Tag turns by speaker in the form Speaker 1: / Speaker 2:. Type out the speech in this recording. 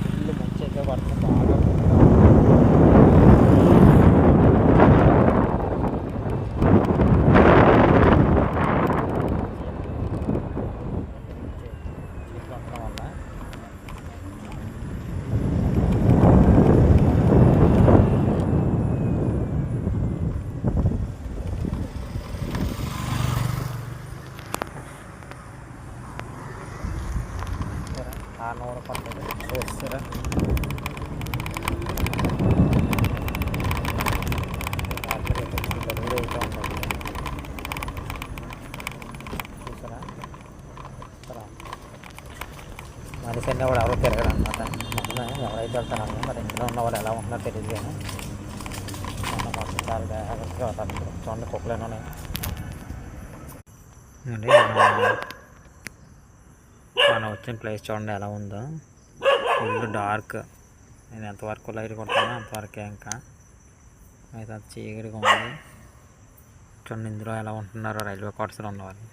Speaker 1: Full మంచి అయితే పడుతుంది బాగా. హార్న్ కూడా పడుతుంది చూస్తారా. చూసారా మనిషి అన్నీ కూడా ఎవరు తిరగరు అనమాట. మొన్న ఎవరైతే వెళ్తారో మరి ఇంట్లో ఉన్న వాళ్ళు ఎలా ఉంటున్నారో తెలియదు కానీ మొన్న మొత్తం చాలా జాగ్రత్తగా అవుతారు. చూడండి కుక్కలేను ఉన్నాయి అండి. మనం వచ్చిన ప్లేస్ చూడండి ఎలా ఉందో. Full dark. నేను ఎంతవరకు లైట్ కొడతానో అంతవరకే. ఇంకా అయితే అది చీకటిగా ఉంది. చూడండి ఇందులో ఎలా ఉంటున్నారో రైల్వే క్వార్టర్స్లో ఉన్నవాళ్ళు.